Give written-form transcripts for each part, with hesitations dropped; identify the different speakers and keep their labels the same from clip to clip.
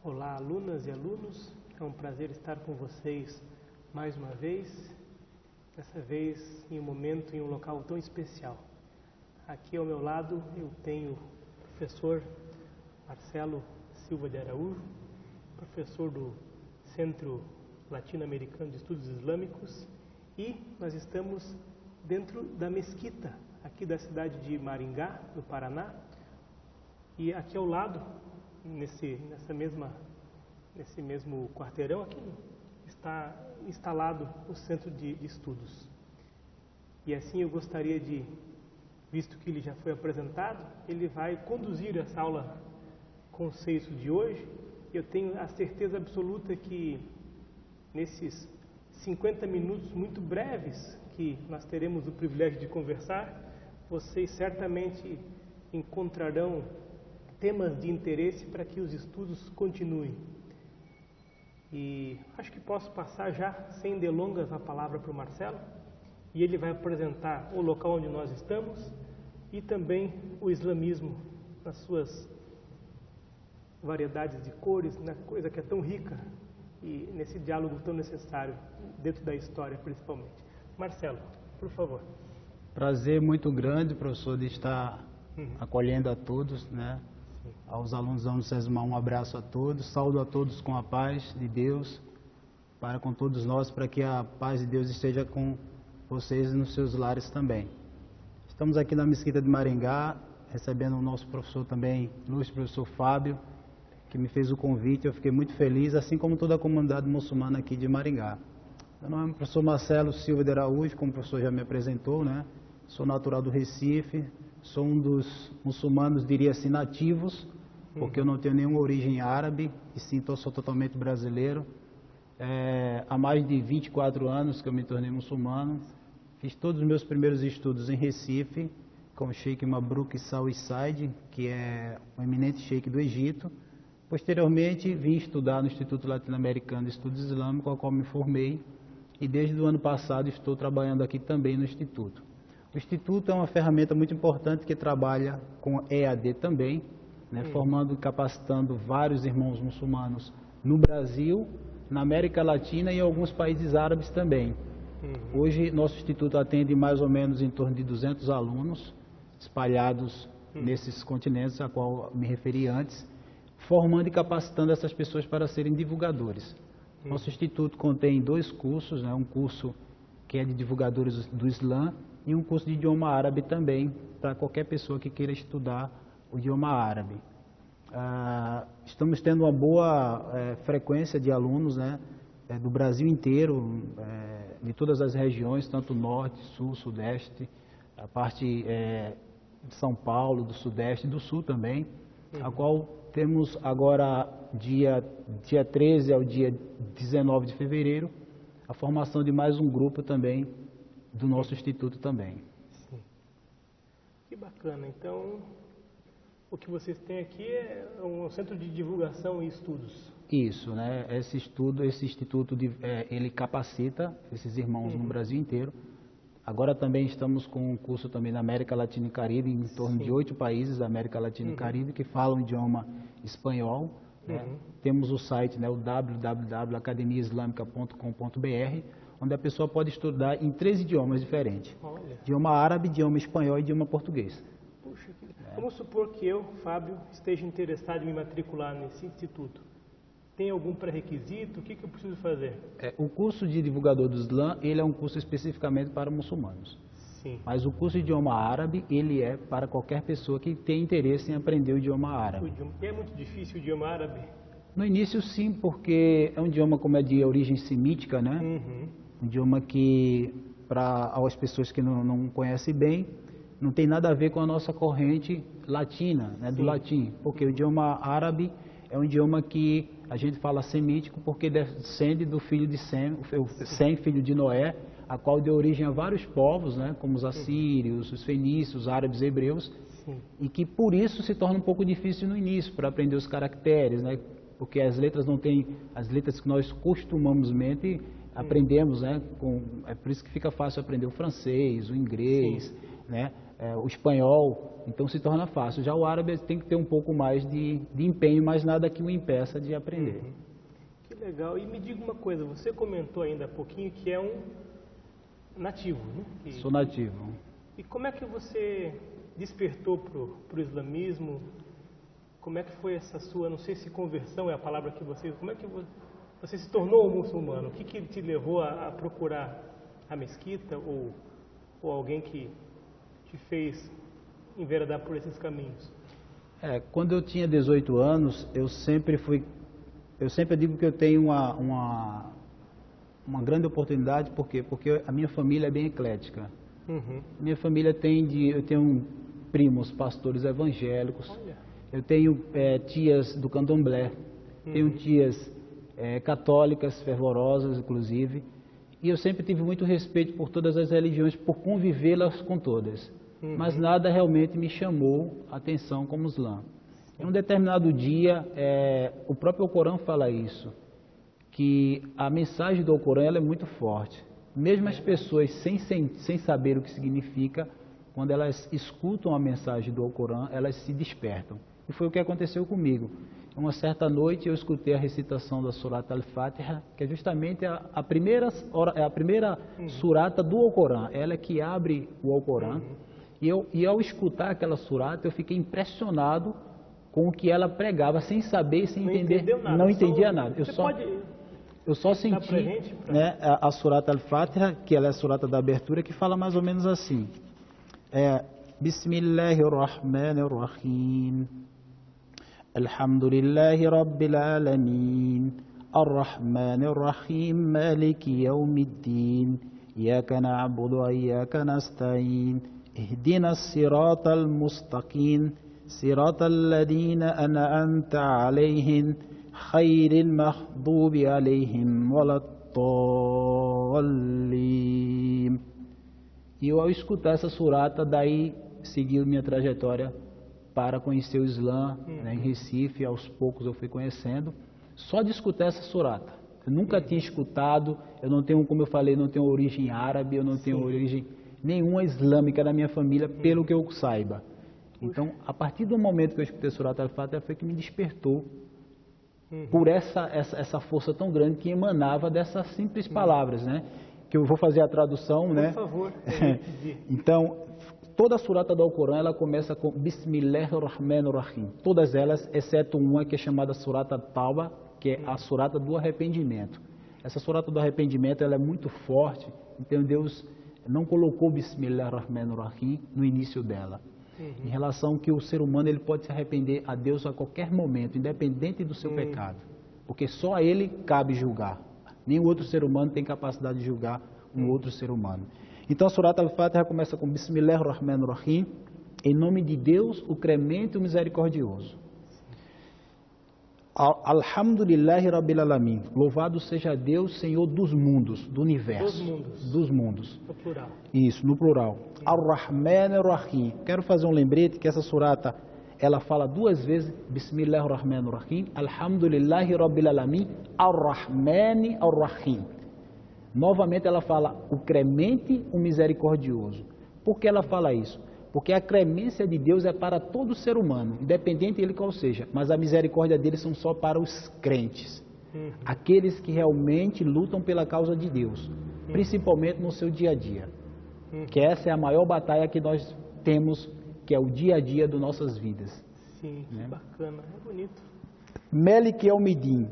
Speaker 1: Olá, alunas e alunos, é um prazer estar com vocês mais uma vez, dessa vez em um momento, em um local tão especial. Aqui ao meu lado eu tenho o professor Marcelo Silva de Araújo, professor do Centro Latino-Americano de Estudos Islâmicos, e nós estamos dentro da mesquita, aqui da cidade de Maringá, no Paraná, e aqui ao lado, nesse mesmo quarteirão aqui, está instalado o Centro de Estudos. E assim eu gostaria de, visto que ele já foi apresentado, ele vai conduzir essa aula conceito de hoje. Eu tenho a certeza absoluta que nesses 50 minutos muito breves que nós teremos o privilégio de conversar, vocês certamente encontrarão temas de interesse para que os estudos continuem. E acho que posso passar já, sem delongas, a palavra para o Marcelo, e ele vai apresentar o local onde nós estamos e também o islamismo nas suas variedades de cores, né, coisa que é tão rica e nesse diálogo tão necessário, dentro da história principalmente. Marcelo, por favor.
Speaker 2: Prazer muito grande, professor, de estar acolhendo a todos, né?
Speaker 1: Sim.
Speaker 2: Aos alunos da Unicesumar, um abraço a todos, saúdo a todos com a paz de Deus, para com todos nós, para que a paz de Deus esteja com vocês e nos seus lares também. Estamos aqui na Mesquita de Maringá, recebendo o nosso professor também, ilustre professor Fábio, que me fez o convite. Eu fiquei muito feliz, assim como toda a comunidade muçulmana aqui de Maringá. Meu nome é o professor Marcelo Silva de Araújo, como o professor já me apresentou, né? Sou natural do Recife, sou um dos muçulmanos, diria assim, nativos, porque eu não tenho nenhuma origem árabe, e sim, sou totalmente brasileiro. Há mais de 24 anos que eu me tornei muçulmano. Fiz todos os meus primeiros estudos em Recife, com o Sheikh Mabruk Sawi Said, que é um eminente sheikh do Egito. Posteriormente, vim estudar no Instituto Latino-Americano de Estudos Islâmicos, ao qual me formei, e desde o ano passado estou trabalhando aqui também no Instituto. O Instituto é uma ferramenta muito importante que trabalha com EAD também, né, formando e capacitando vários irmãos muçulmanos no Brasil, na América Latina e em alguns países árabes também. Hoje, nosso Instituto atende mais ou menos em torno de 200 alunos, espalhados nesses continentes a qual me referi antes, formando e capacitando essas pessoas para serem divulgadores. Nosso Instituto contém 2 cursos, né, um curso que é de divulgadores do Islã e um curso de idioma árabe também, para qualquer pessoa que queira estudar o idioma árabe. Estamos tendo uma boa frequência de alunos, né, do Brasil inteiro, de todas as regiões, tanto norte, sul, sudeste, a parte de São Paulo, do sudeste e do sul também, a qual temos agora, dia 13 ao dia 19 de fevereiro, a formação de mais um grupo também do nosso instituto também.
Speaker 1: Sim. Que bacana. Então, o que vocês têm aqui é um centro de divulgação e estudos.
Speaker 2: Isso, né? Esse instituto, ele capacita esses irmãos no Brasil inteiro. Agora também estamos com um curso também na América Latina e Caribe, em torno de 8 países da América Latina e Caribe que falam o idioma espanhol. Né? Temos o site, né, o www.academiaislamica.com.br, onde a pessoa pode estudar em 3 idiomas diferentes.
Speaker 1: Olha.
Speaker 2: Idioma árabe, idioma espanhol e idioma português.
Speaker 1: Puxa, vamos supor que eu, Fábio, esteja interessado em me matricular nesse instituto. Tem algum pré-requisito? O que eu preciso fazer?
Speaker 2: O curso de divulgador do Islã, ele é um curso especificamente para muçulmanos.
Speaker 1: Sim.
Speaker 2: Mas o curso de idioma árabe, ele é para qualquer pessoa que tem interesse em aprender o idioma árabe.
Speaker 1: E é muito difícil o idioma árabe?
Speaker 2: No início, sim, porque é um idioma como é de origem semítica, né? Um idioma que, para as pessoas que não conhecem bem, não tem nada a ver com a nossa corrente latina, né, do latim. Porque o idioma árabe é um idioma que a gente fala semítico porque descende do filho de Sem, filho de Noé, a qual deu origem a vários povos, né, como os assírios, os fenícios, os árabes, hebreus, e que por isso se torna um pouco difícil no início, para aprender os caracteres, né, porque as letras não têm as letras que nós costumosamente aprendemos, né, é por isso que fica fácil aprender o francês, o inglês, né, o espanhol, então se torna fácil. Já o árabe tem que ter um pouco mais de empenho, mas nada que o impeça de aprender.
Speaker 1: Que legal. E me diga uma coisa, você comentou ainda há pouquinho que é um nativo, né?
Speaker 2: Sou nativo.
Speaker 1: E como é que você despertou para o islamismo? Como é que foi essa sua, não sei se conversão é a palavra que você... Como é que você se tornou um muçulmano? O que te levou a procurar a mesquita ou alguém que te fez enveredar por esses caminhos?
Speaker 2: Quando eu tinha 18 anos, eu sempre digo que eu tenho uma grande oportunidade, por quê? Porque a minha família é bem eclética. Minha família eu tenho primos pastores evangélicos.
Speaker 1: Olha.
Speaker 2: Eu tenho tias do candomblé, tenho tias católicas, fervorosas, inclusive, e eu sempre tive muito respeito por todas as religiões, por convivê-las com todas. Mas nada realmente me chamou a atenção como o Islã. Em um determinado dia, o próprio Alcorão fala isso, que a mensagem do Alcorão ela é muito forte. Mesmo as pessoas sem saber o que significa, quando elas escutam a mensagem do Alcorão, elas se despertam. E foi o que aconteceu comigo. Uma certa noite eu escutei a recitação da Surat al-Fatiha, que é justamente a primeira surata do Alcorão. Ela é que abre o Alcorão. E ao escutar aquela surata, eu fiquei impressionado com o que ela pregava, sem saber e sem entender. Não entendia nada. Eu só senti a Surat al-Fatiha, que ela é a surata da abertura, que fala mais ou menos assim. Bismillahirrahmanirrahim. Alhamdulillahi Rabbil Alamin. Ar-Rahmanir-Rahim. Maliki Yawmiddin. Iyaka na'budu wa iyaka nasta'in. Ihdina as-sirata al-mustaqim. Sirata alladhina an'amta 'alayhim. Khairil maghdubi 'alayhim waladdallin. E eu, ao escutar essa surata, daí segui minha trajetória para conhecer o Islã, em Recife. Aos poucos eu fui conhecendo, só de escutar essa surata. Eu nunca tinha escutado, eu não tenho, como eu falei, não tenho origem árabe, eu não tenho origem nenhuma islâmica na minha família, pelo que eu saiba. Então, a partir do momento que eu escutei a Surat al-Fatiha, foi que me despertou por essa força tão grande que emanava dessas simples palavras, né? Que eu vou fazer a tradução, né?
Speaker 1: Por favor.
Speaker 2: Então, toda a surata do Alcorão, ela começa com Bismillahirrahmanirrahim. Todas elas, exceto uma que é chamada Surata Tauba, que é a surata do arrependimento. Essa surata do arrependimento, ela é muito forte, então Deus não colocou Bismillahirrahmanirrahim no início dela. Em relação que o ser humano ele pode se arrepender a Deus a qualquer momento, independente do seu pecado. Porque só a ele cabe julgar. Nenhum outro ser humano tem capacidade de julgar um outro ser humano. Então a Surat al-Fatiha começa com Bismillahirrahmanirrahim, em nome de Deus, o clemente e o misericordioso. Alhamdulillahi Rabbil Alamin. Louvado seja Deus, Senhor dos mundos, do universo. Dos mundos.
Speaker 1: No plural.
Speaker 2: Isso, no plural. Ar-Rahmanir-Rahim. Quero fazer um lembrete que essa surata, ela fala duas vezes Bismillahirrahmanirrahim, Alhamdulillahi Rabbil Alamin, Ar-Rahmani-Ar-Rahim. Novamente ela fala o clemente, o misericordioso. Por que ela fala isso? Porque a clemência de Deus é para todo ser humano, independente ele qual seja, mas a misericórdia dele são só para os crentes, aqueles que realmente lutam pela causa de Deus, principalmente no seu dia a dia, que essa é a maior batalha que nós temos, que é o dia a dia das nossas vidas.
Speaker 1: Sim, que bacana, é bonito.
Speaker 2: Melik Yawmiddin.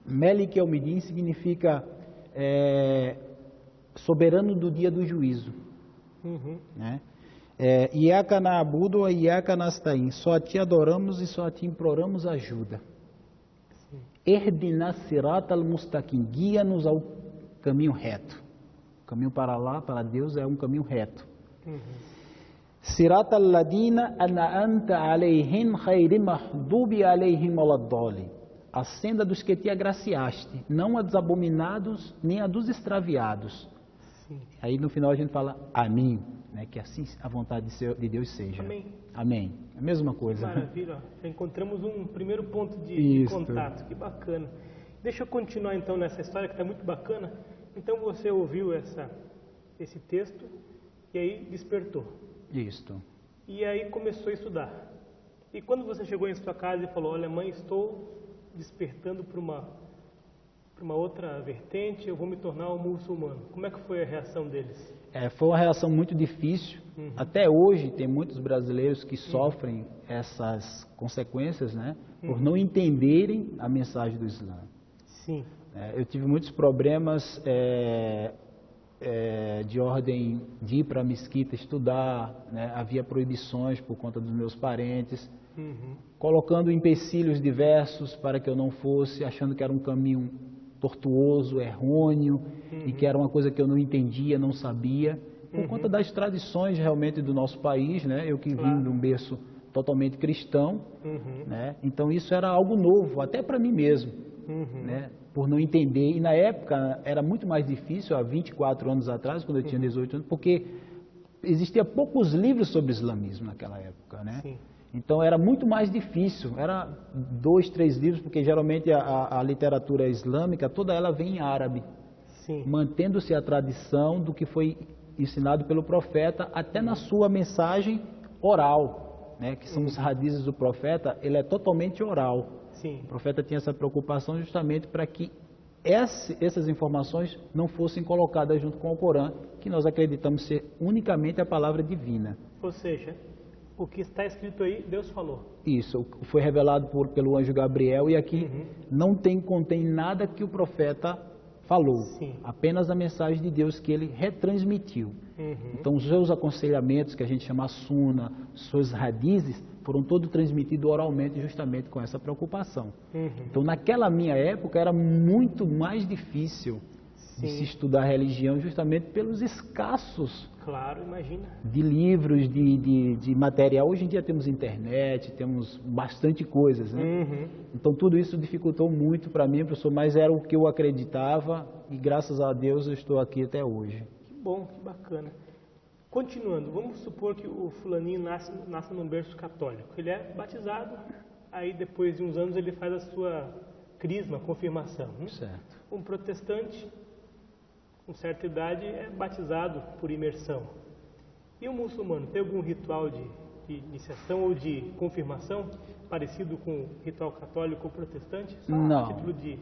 Speaker 2: Melik Yawmiddin significa soberano do dia do juízo, né? Iyaka na'budu wa iyaka nasta'in. Só a ti adoramos e só a ti imploramos ajuda. Ihdina sirata al-mustaqim. Guia-nos ao caminho reto. O caminho para lá, para Deus, é um caminho reto. Sirata alladina an'amta alayhim khayri mahdubi alayhim waladdallin. A senda dos que te agraciaste, não a dos abominados, nem a dos extraviados. Aí no final a gente fala amém, né? Que assim a vontade de Deus seja.
Speaker 1: Amém.
Speaker 2: Amém. A mesma coisa.
Speaker 1: Maravilha. Já encontramos um primeiro ponto de contato. Que bacana. Deixa eu continuar então nessa história que está muito bacana. Então você ouviu esse texto e aí despertou.
Speaker 2: Isto.
Speaker 1: E aí começou a estudar. E quando você chegou em sua casa e falou, olha mãe, estou despertando para uma outra vertente, eu vou me tornar um muçulmano. Como é que foi a reação deles?
Speaker 2: Foi uma reação muito difícil. Até hoje tem muitos brasileiros que sofrem essas consequências, né? Por não entenderem a mensagem do Islã.
Speaker 1: Sim.
Speaker 2: Eu tive muitos problemas de ordem de ir para a mesquita estudar, né? Havia proibições por conta dos meus parentes, colocando empecilhos diversos para que eu não fosse, achando que era um caminho tortuoso, errôneo, e que era uma coisa que eu não entendia, não sabia, por conta das tradições realmente do nosso país, né? Eu que vim de um berço totalmente cristão, né? Então isso era algo novo, até para mim mesmo, né? Por não entender, e na época era muito mais difícil, há 24 anos atrás, quando eu tinha 18 anos, porque existia poucos livros sobre islamismo naquela época, né?
Speaker 1: Sim.
Speaker 2: Então era muito mais difícil, era 2, 3 livros, porque geralmente a literatura islâmica, toda ela vem em árabe, mantendo-se a tradição do que foi ensinado pelo profeta, até na sua mensagem oral, né? Que são os hadizes do profeta, ele é totalmente oral.
Speaker 1: Sim.
Speaker 2: O profeta tinha essa preocupação justamente para que essas informações não fossem colocadas junto com o Corão, que nós acreditamos ser unicamente a palavra divina.
Speaker 1: Ou seja, o que está escrito aí, Deus falou.
Speaker 2: Isso, foi revelado pelo anjo Gabriel, e aqui não contém nada que o profeta falou, apenas a mensagem de Deus que ele retransmitiu. Então os seus aconselhamentos, que a gente chama suna, os seus hadizes, foram todos transmitidos oralmente justamente com essa preocupação. Então naquela minha época era muito mais difícil de se estudar religião, justamente pelos escassos de livros, de material. Hoje em dia temos internet, temos bastante coisas, né? Então tudo isso dificultou muito para mim, professor, mas era o que eu acreditava, e graças a Deus eu estou aqui até hoje.
Speaker 1: Que bom, que bacana. Continuando, vamos supor que o fulaninho nasce num berço católico. Ele é batizado, aí depois de uns anos ele faz a sua crisma, confirmação. Né?
Speaker 2: Certo.
Speaker 1: Um protestante, com certa idade, é batizado por imersão. E um muçulmano, tem algum ritual de iniciação ou de confirmação parecido com o ritual católico ou protestante? Só
Speaker 2: não.
Speaker 1: A título de...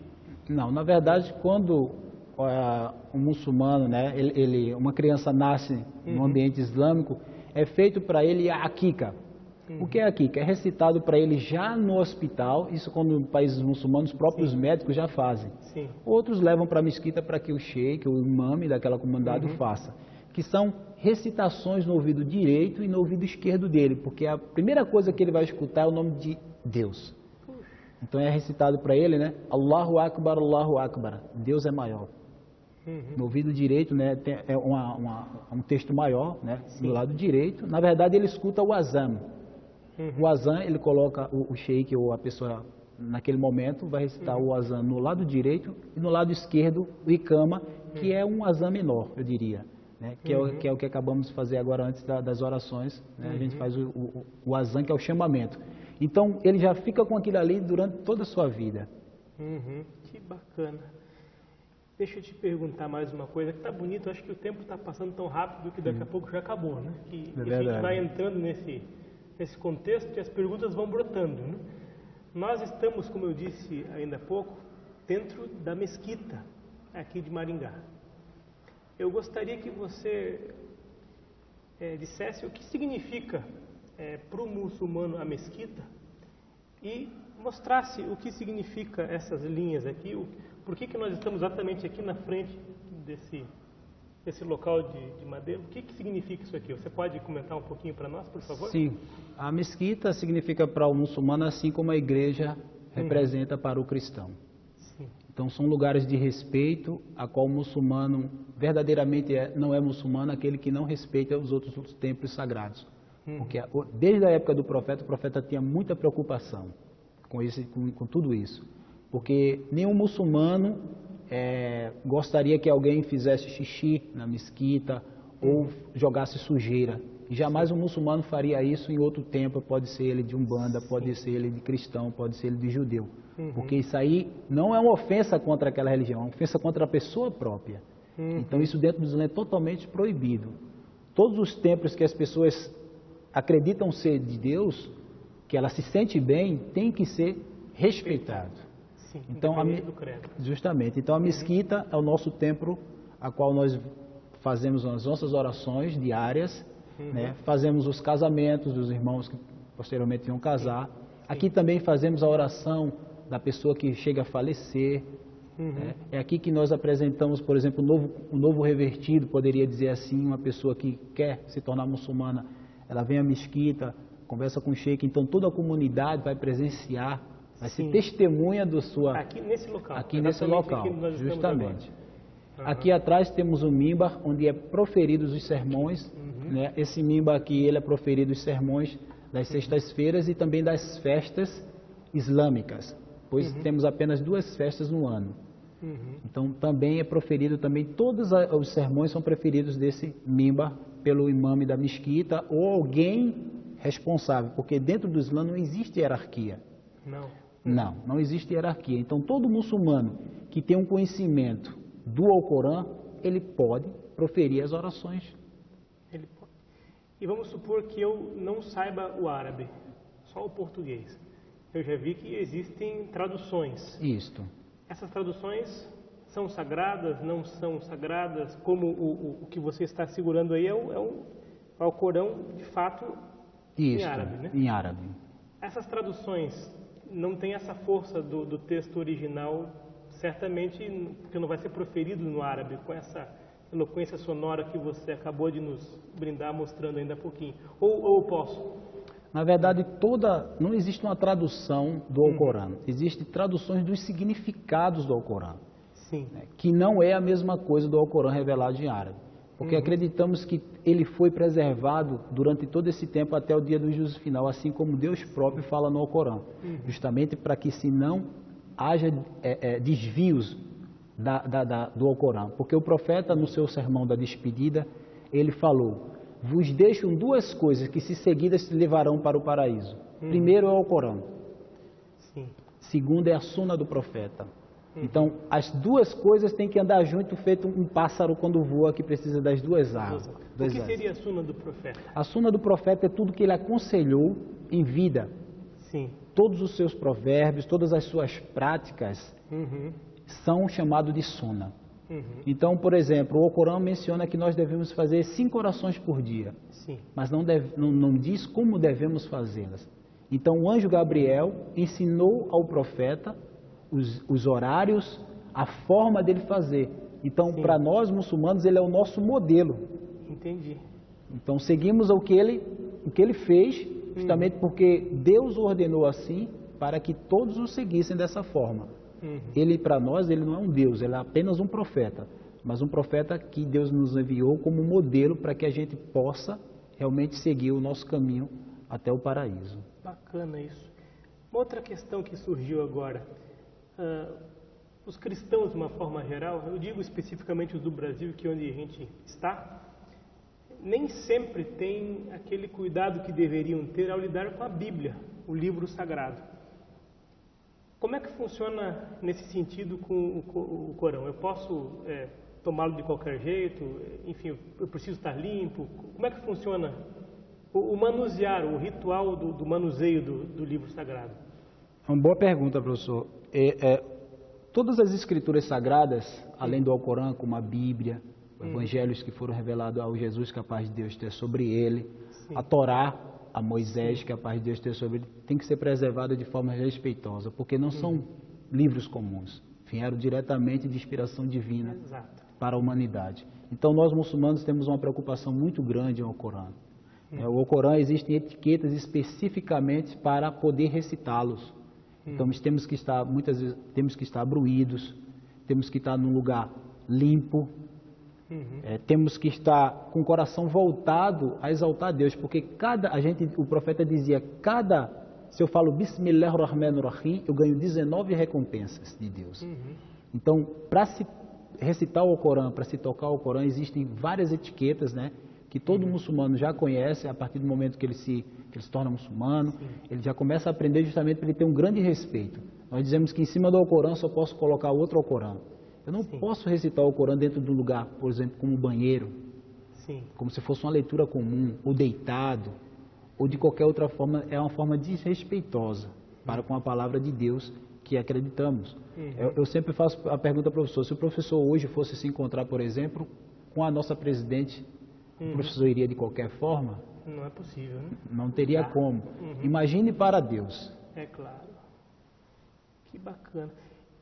Speaker 2: Não, na verdade, quando um muçulmano, né, uma criança nasce no ambiente islâmico, é feito para ele a akika. O que é a akika? É recitado para ele já no hospital, isso quando em países muçulmanos, os próprios médicos já fazem. Outros levam para a mesquita para que o sheik, o imame daquela comunidade o faça. Que são recitações no ouvido direito e no ouvido esquerdo dele, porque a primeira coisa que ele vai escutar é o nome de Deus. Então é recitado para ele, né? Allahu Akbar, Deus é maior. No ouvido direito, né, é um texto maior, né, do lado direito. Na verdade, ele escuta o azan. O azan, ele coloca o sheik ou a pessoa, naquele momento, vai recitar o azan no lado direito, e no lado esquerdo, o ikama, que é um azan menor, eu diria. Né, que é o que acabamos de fazer agora antes das orações. Né, a gente faz o azan, que é o chamamento. Então, ele já fica com aquilo ali durante toda a sua vida.
Speaker 1: Que bacana. Deixa eu te perguntar mais uma coisa, que está bonito, acho que o tempo está passando tão rápido que daqui a pouco já acabou, né? E a gente vai entrando nesse contexto e as perguntas vão brotando, né? Nós estamos, como eu disse ainda há pouco, dentro da mesquita aqui de Maringá. Eu gostaria que você dissesse o que significa para o muçulmano a mesquita e mostrasse o que significa essas linhas aqui, por que nós estamos exatamente aqui na frente desse local de madeira. O que significa isso aqui? Você pode comentar um pouquinho para nós, por favor?
Speaker 2: Sim, a mesquita significa para o muçulmano assim como a igreja representa para o cristão.
Speaker 1: Sim.
Speaker 2: Então são lugares de respeito, a qual o muçulmano verdadeiramente não é muçulmano aquele que não respeita os outros templos sagrados. Porque desde a época do profeta, o profeta tinha muita preocupação com tudo isso. Porque nenhum muçulmano gostaria que alguém fizesse xixi na mesquita ou jogasse sujeira. E jamais um muçulmano faria isso em outro templo, pode ser ele de umbanda, pode ser ele de cristão, pode ser ele de judeu. Porque isso aí não é uma ofensa contra aquela religião, é uma ofensa contra a pessoa própria. Então isso dentro do Islã é totalmente proibido. todos os templos que as pessoas acreditam ser de Deus, que ela se sente bem, tem que ser respeitado.
Speaker 1: Sim,
Speaker 2: então,
Speaker 1: do credo.
Speaker 2: Justamente. Então, a mesquita é o nosso templo, a qual nós fazemos as nossas orações diárias, né? Fazemos os casamentos dos irmãos que posteriormente iam casar. Sim. Aqui também fazemos a oração da pessoa que chega a falecer. Né? É aqui que nós apresentamos, por exemplo, o novo revertido, poderia dizer assim, uma pessoa que quer se tornar muçulmana, ela vem à mesquita, conversa com o sheik, então toda a comunidade vai presenciar, vai ser testemunha do sua...
Speaker 1: Aqui nesse local.
Speaker 2: Aqui nesse local, justamente. Aqui atrás temos um mimbar, onde é proferidos os sermões. Né? Esse mimbar aqui, ele é proferido os sermões das sextas-feiras e também das festas islâmicas, pois temos apenas 2 festas no ano. Então também é proferido, todos os sermões são preferidos desse mimbar pelo imame da mesquita ou alguém responsável, porque dentro do Islã não existe hierarquia. Não existe hierarquia. Então todo muçulmano que tem um conhecimento do Alcorão, ele pode proferir as orações.
Speaker 1: Ele pode. E vamos supor que eu não saiba o árabe, só o português. Eu já vi que existem traduções.
Speaker 2: Isto.
Speaker 1: Essas traduções são sagradas, não são sagradas? Como o que você está segurando aí é o Alcorão, de fato,
Speaker 2: Isto,
Speaker 1: em árabe, né?
Speaker 2: Em árabe.
Speaker 1: Essas traduções não têm essa força do texto original, certamente, porque não vai ser proferido no árabe, com essa eloquência sonora que você acabou de nos brindar, mostrando ainda há pouquinho. Ou posso?
Speaker 2: Na verdade, não existe uma tradução do Alcorão. Existem traduções dos significados do Alcorão.
Speaker 1: Sim.
Speaker 2: Que não é a mesma coisa do Alcorão revelado em árabe. Porque acreditamos que ele foi preservado durante todo esse tempo até o dia do juízo final, assim como Deus próprio fala no Alcorão. Justamente para que se não haja desvios do Alcorão. Porque o profeta, no seu sermão da despedida, ele falou: vos deixam 2 coisas que, se seguidas, te levarão para o paraíso. Primeiro é o Alcorão.
Speaker 1: Sim.
Speaker 2: Segundo é a suna do profeta. Então, as 2 coisas têm que andar junto, feito um pássaro quando voa, que precisa das 2 asas.
Speaker 1: O que seria a suna do profeta?
Speaker 2: A suna do profeta é tudo que ele aconselhou em vida.
Speaker 1: Sim.
Speaker 2: Todos os seus provérbios, todas as suas práticas são chamados de suna. Então, por exemplo, o Alcorão menciona que nós devemos fazer 5 orações por dia.
Speaker 1: Sim.
Speaker 2: Mas não diz como devemos fazê-las. Então, o anjo Gabriel ensinou ao profeta os horários, a forma dele fazer. Então, para nós muçulmanos, ele é o nosso modelo.
Speaker 1: Entendi.
Speaker 2: Então, seguimos o que ele fez, justamente porque Deus ordenou assim, para que todos o seguissem dessa forma. Ele, para nós, ele não é um Deus, ele é apenas um profeta. Mas um profeta que Deus nos enviou como modelo para que a gente possa realmente seguir o nosso caminho até o paraíso.
Speaker 1: Bacana isso. Uma outra questão que surgiu agora. Os cristãos, de uma forma geral, eu digo especificamente os do Brasil, que é onde a gente está, nem sempre têm aquele cuidado que deveriam ter ao lidar com a Bíblia, o livro sagrado. Como é que funciona nesse sentido com o Corão? Eu posso tomá-lo de qualquer jeito? Enfim, eu preciso estar limpo? Como é que funciona o manusear, o ritual do manuseio do livro sagrado?
Speaker 2: É uma boa pergunta, professor. Todas as escrituras sagradas, além do Alcorão, como a Bíblia, os evangelhos que foram revelados ao Jesus, que a paz de Deus esteja sobre ele, a Torá, a Moisés, que a paz de Deus esteja sobre ele, tem que ser preservada de forma respeitosa, porque não são livros comuns, vieram diretamente de inspiração divina para a humanidade. Então nós muçulmanos temos uma preocupação muito grande ao Alcorão. O Alcorão existem etiquetas especificamente para poder recitá-los. Então temos que estar, muitas vezes, temos que estar bruídos, temos que estar num lugar limpo, temos que estar com o coração voltado a exaltar Deus, porque o profeta dizia, se eu falo Bismillahirrahmanirrahim, eu ganho 19 recompensas de Deus. Então, para se recitar o Alcorão, para se tocar o Alcorão, existem várias etiquetas, né, que todo muçulmano já conhece. A partir do momento que ele se torna muçulmano, ele já começa a aprender, justamente para ele ter um grande respeito. Nós dizemos que em cima do Alcorão só posso colocar outro Alcorão. Eu não posso recitar o Alcorão dentro de um lugar, por exemplo, como um banheiro,
Speaker 1: Sim.
Speaker 2: Como se fosse uma leitura comum, ou deitado, ou de qualquer outra forma, é uma forma desrespeitosa para com a palavra de Deus que acreditamos. Eu sempre faço a pergunta ao professor, se o professor hoje fosse se encontrar, por exemplo, com a nossa presidente, o professor iria de qualquer forma?
Speaker 1: Não é possível, né?
Speaker 2: Não teria como. Imagine para Deus.
Speaker 1: É claro. Que bacana.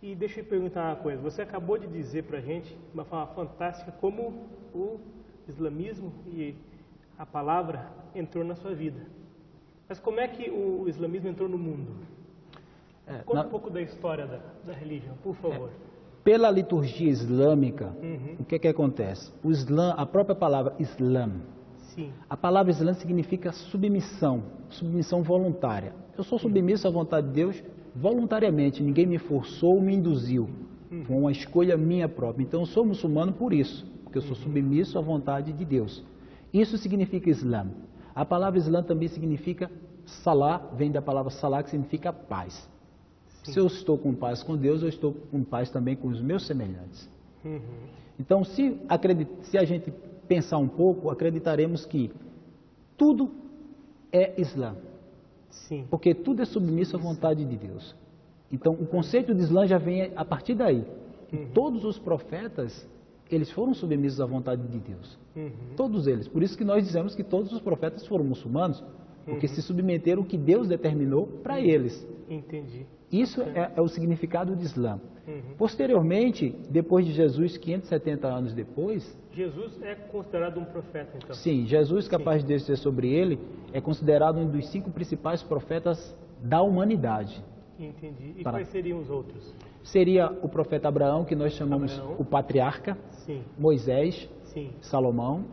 Speaker 1: E deixa eu perguntar uma coisa. Você acabou de dizer pra gente, de uma forma fantástica, como o islamismo e a palavra entrou na sua vida. Mas como é que o islamismo entrou no mundo? Conta um pouco da história da religião, por favor.
Speaker 2: Pela liturgia islâmica, o que é que acontece? O Islã, a própria palavra Islã,
Speaker 1: Sim.
Speaker 2: a palavra Islã significa submissão, submissão voluntária. Eu sou submisso à vontade de Deus voluntariamente, ninguém me forçou, me induziu. Foi uma escolha minha própria. Então eu sou muçulmano por isso, porque eu sou submisso à vontade de Deus. Isso significa Islã. A palavra Islã também significa Salah, vem da palavra Salah, que significa paz. Sim. Se eu estou com paz com Deus, eu estou com paz também com os meus semelhantes. Então, se a gente pensar um pouco, acreditaremos que tudo é Islã.
Speaker 1: Sim.
Speaker 2: Porque tudo é submisso à vontade de Deus. Então, o conceito de Islã já vem a partir daí. Todos os profetas, eles foram submissos à vontade de Deus. Todos eles. Por isso que nós dizemos que todos os profetas foram muçulmanos, porque se submeteram ao que Deus determinou para eles.
Speaker 1: Entendi.
Speaker 2: Isso é o significado de Islã. Posteriormente, depois de Jesus, 570 anos depois...
Speaker 1: Jesus é considerado um profeta, então?
Speaker 2: Sim, Jesus, capaz de Deus ser sobre ele, é considerado um dos 5 principais profetas da humanidade.
Speaker 1: Entendi. E quais seriam os outros?
Speaker 2: Seria o profeta Abraão, que nós chamamos o patriarca,
Speaker 1: Sim.
Speaker 2: Moisés,
Speaker 1: Sim.
Speaker 2: Salomão,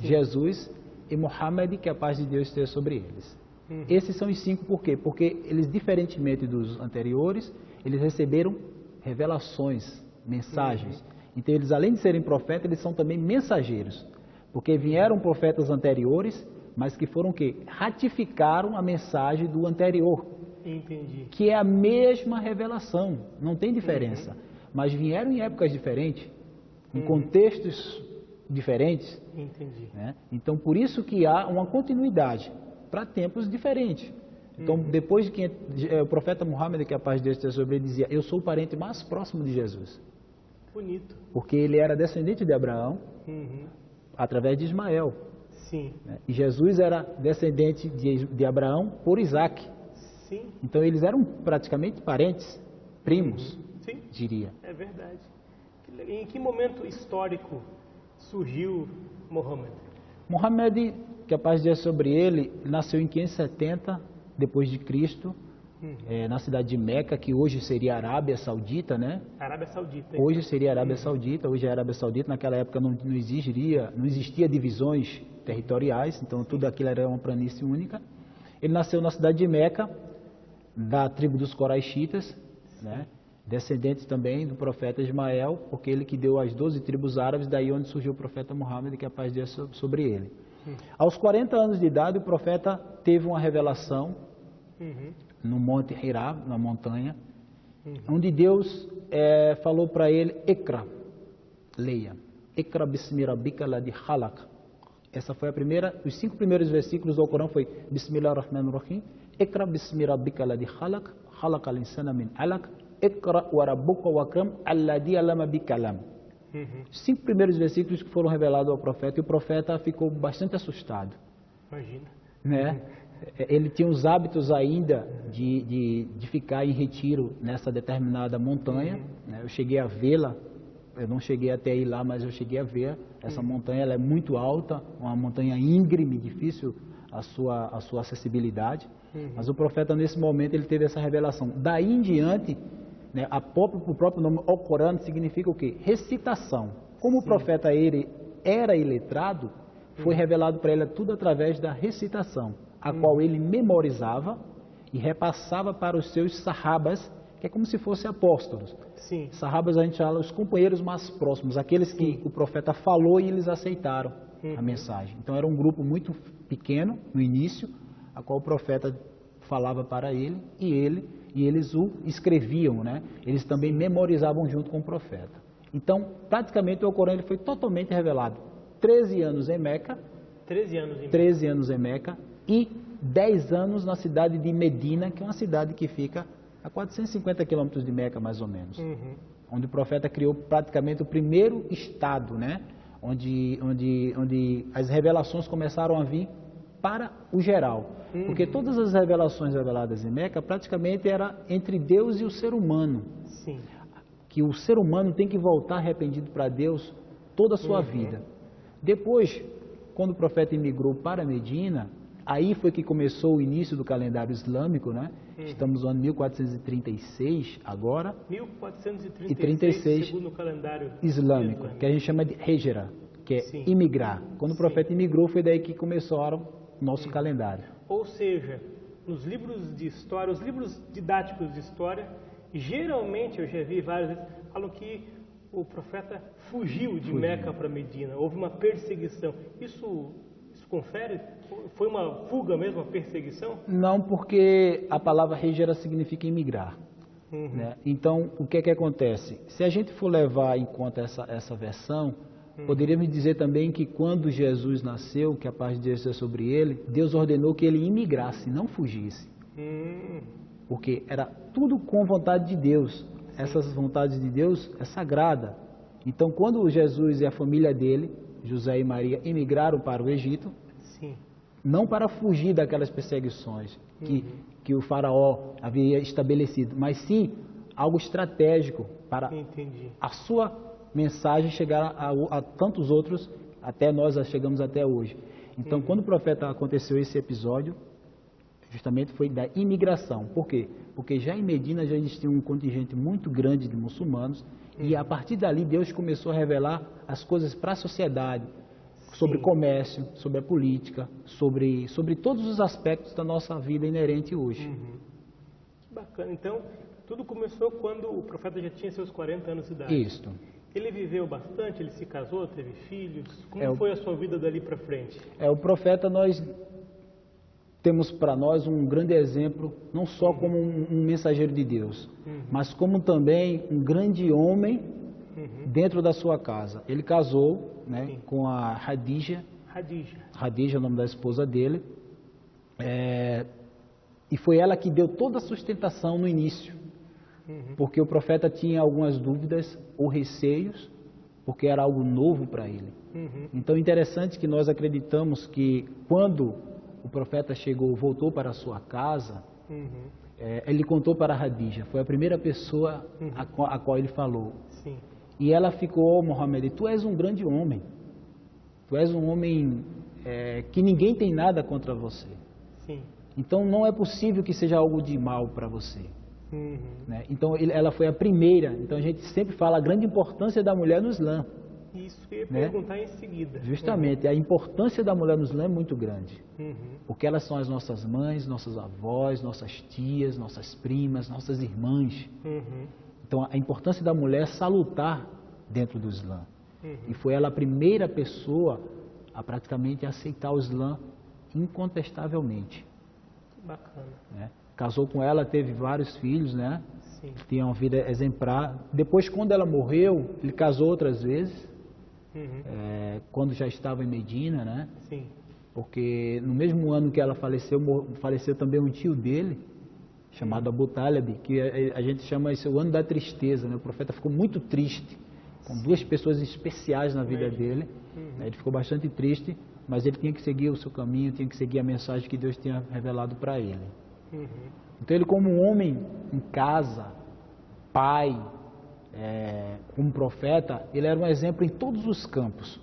Speaker 2: Jesus e Muhammad, que a paz de Deus esteja sobre eles. Esses são os 5, por quê? Porque eles, diferentemente dos anteriores, eles receberam revelações, mensagens. Então eles, além de serem profetas, eles são também mensageiros. Porque vieram profetas anteriores, mas que foram o quê? Ratificaram a mensagem do anterior.
Speaker 1: Entendi.
Speaker 2: Que é a mesma revelação, não tem diferença. Mas vieram em épocas diferentes, em contextos diferentes.
Speaker 1: Entendi.
Speaker 2: Né? Então, por isso que há uma continuidade para tempos diferentes. Então, depois de que o profeta Muhammad, que a paz de Deus esteja sobre ele, dizia: eu sou o parente mais próximo de Jesus.
Speaker 1: Bonito.
Speaker 2: Porque ele era descendente de Abraão, através de Ismael.
Speaker 1: Sim.
Speaker 2: Né? E Jesus era descendente de Abraão por Isaac.
Speaker 1: Sim.
Speaker 2: Então, eles eram praticamente parentes, primos,
Speaker 1: Sim.
Speaker 2: diria.
Speaker 1: É verdade. Em que momento histórico surgiu Muhammad?
Speaker 2: Muhammad, que a paz de Deus sobre ele, nasceu em 570 depois de Cristo, na cidade de Meca, que hoje seria a Arábia Saudita, né?
Speaker 1: Arábia Saudita.
Speaker 2: Hoje seria a Arábia Saudita, hoje é a Arábia Saudita. Naquela época não existia divisões territoriais, então tudo aquilo era uma planície única. Ele nasceu na cidade de Meca, da tribo dos Coraixitas, né? Descendentes também do profeta Ismael, porque ele que deu as 12 tribos árabes, daí onde surgiu o profeta Muhammad, que a paz de Deus sobre ele. Aos 40 anos de idade, o profeta teve uma revelação no Monte Hirá, na montanha, onde Deus falou para ele: Iqra, leia. Iqra bismi rabbika ladhi khalaq. Essa foi a primeira, os 5 primeiros versículos do Alcorão foi Bismillahirrahmanirrahim. Iqra bismi rabbika ladhi khalaq, khalaqal insana min alaq, Iqra wa rabbuka wakram alladhi alama bikalam. 5 primeiros versículos que foram revelados ao profeta, e o profeta ficou bastante assustado.
Speaker 1: Imagina.
Speaker 2: Né? Ele tinha os hábitos ainda de ficar em retiro nessa determinada montanha. Né? Eu cheguei a vê-la, eu não cheguei até ir lá, mas eu cheguei a ver. Essa montanha ela é muito alta, uma montanha íngreme, difícil a sua acessibilidade. Mas o profeta, nesse momento, ele teve essa revelação. Daí em diante, né, o próprio nome Alcorão significa o quê? Recitação. Como o profeta ele era iletrado, foi revelado para ele tudo através da recitação, a qual ele memorizava e repassava para os seus sahabas, que é como se fossem apóstolos.
Speaker 1: Sim.
Speaker 2: Sahabas a gente fala os companheiros mais próximos, aqueles que o profeta falou e eles aceitaram a mensagem. Então era um grupo muito pequeno no início, a qual o profeta falava para ele e eles o escreviam, né? Eles também memorizavam junto com o profeta. Então, praticamente o Alcorão ele foi totalmente revelado 13 anos em Meca.
Speaker 1: 13 anos em Meca.
Speaker 2: 13 anos em Meca e 10 anos na cidade de Medina, que é uma cidade que fica a 450 quilômetros de Meca, mais ou menos. Onde o profeta criou praticamente o primeiro estado, né? Onde as revelações começaram a vir para o geral. Porque todas as revelações reveladas em Meca praticamente era entre Deus e o ser humano.
Speaker 1: Sim.
Speaker 2: Que o ser humano tem que voltar arrependido para Deus toda a sua vida. Depois, quando o profeta imigrou para Medina, aí foi que começou o início do calendário islâmico, né? Estamos no ano 1436 agora.
Speaker 1: 1436, segundo o calendário
Speaker 2: islâmico, que a gente chama de Hijra, que é imigrar. Quando o profeta imigrou, foi daí que começaram o nosso calendário.
Speaker 1: Ou seja, nos livros de história, os livros didáticos de história, geralmente, eu já vi várias vezes, falam que o profeta fugiu de Meca para Medina, houve uma perseguição. Isso confere? Foi uma fuga mesmo, uma perseguição?
Speaker 2: Não, porque a palavra Hijra significa imigrar. Né? Então, o que é que acontece? Se a gente for levar em conta essa versão, poderíamos dizer também que quando Jesus nasceu, que a paz de Deus seja sobre ele, Deus ordenou que ele imigrasse, não fugisse. Porque era tudo com vontade de Deus. Essas vontades de Deus é sagrada. Então, quando Jesus e a família dele, José e Maria, imigraram para o Egito, não para fugir daquelas perseguições que o faraó havia estabelecido, mas sim algo estratégico para a sua mensagem chegar a tantos outros, até nós chegamos até hoje. Então, quando o profeta aconteceu esse episódio, justamente foi da imigração. Por quê? Porque já em Medina já existia um contingente muito grande de muçulmanos e a partir dali Deus começou a revelar as coisas para a sociedade, sobre comércio, sobre a política, sobre todos os aspectos da nossa vida inerente hoje.
Speaker 1: Que bacana. Então, tudo começou quando o profeta já tinha seus 40 anos de idade.
Speaker 2: Isso.
Speaker 1: Ele viveu bastante, ele se casou, teve filhos. Como foi a sua vida dali para frente?
Speaker 2: O profeta, nós temos para nós um grande exemplo, não só como um mensageiro de Deus, mas como também um grande homem dentro da sua casa. Ele casou, né, com a Hadija. Hadija é o nome da esposa dele. E foi ela que deu toda a sustentação no início. Porque o profeta tinha algumas dúvidas ou receios, porque era algo novo para ele. Então é interessante que nós acreditamos que quando o profeta voltou para a sua casa, ele contou para a Hadija, foi a primeira pessoa a qual ele falou. E ela ficou: Mohamed, tu és um grande homem, tu és um homem que ninguém tem nada contra você. Então não é possível que seja algo de mal para você. Né? Então ela foi a primeira. Então a gente sempre fala a grande importância da mulher no Islã.
Speaker 1: Isso que eu ia perguntar em seguida.
Speaker 2: Justamente, a importância da mulher no Islã é muito grande. Porque elas são as nossas mães, nossas avós, nossas tias, nossas primas, nossas irmãs. Então a importância da mulher é salutar dentro do Islã. E foi ela a primeira pessoa a praticamente aceitar o Islã incontestavelmente.
Speaker 1: Que bacana.
Speaker 2: Né? Casou com ela, teve vários filhos, né? Tinha uma vida exemplar. Depois, quando ela morreu, ele casou outras vezes. Quando já estava em Medina, né? Porque no mesmo ano que ela faleceu também um tio dele, chamado Abu Talib, que a gente chama esse o ano da tristeza, né? O profeta ficou muito triste, com duas pessoas especiais na vida dele. Ele ficou bastante triste, mas ele tinha que seguir o seu caminho, tinha que seguir a mensagem que Deus tinha revelado para ele. Então ele, como um homem em casa, pai, como profeta, ele era um exemplo em todos os campos.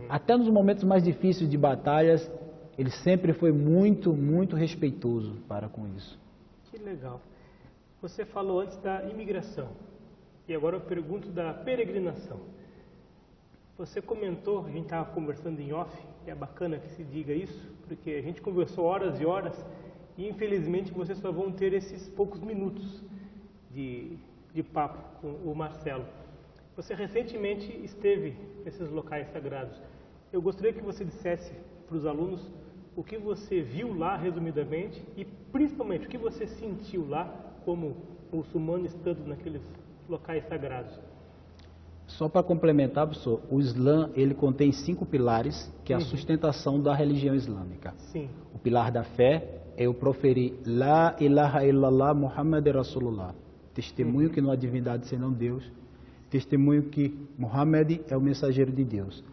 Speaker 2: Até nos momentos mais difíceis de batalhas, ele sempre foi muito, muito respeitoso para com isso.
Speaker 1: Que legal. Você falou antes da imigração, e agora eu pergunto da peregrinação. Você comentou, a gente estava conversando em off, e é bacana que se diga isso, porque a gente conversou horas e horas, e infelizmente vocês só vão ter esses poucos minutos de papo com o Marcelo. Você recentemente esteve nesses locais sagrados. Eu gostaria que você dissesse para os alunos o que você viu lá, resumidamente, e principalmente o que você sentiu lá como muçulmano estando naqueles locais sagrados.
Speaker 2: Só para complementar, professor, o Islã ele contém 5 pilares, que é a sustentação da religião islâmica.
Speaker 1: Sim.
Speaker 2: O pilar da fé é eu proferir La ilaha illallah Muhammad Rasulullah. Testemunho que não há divindade senão Deus. Testemunho que Muhammad é o mensageiro de Deus.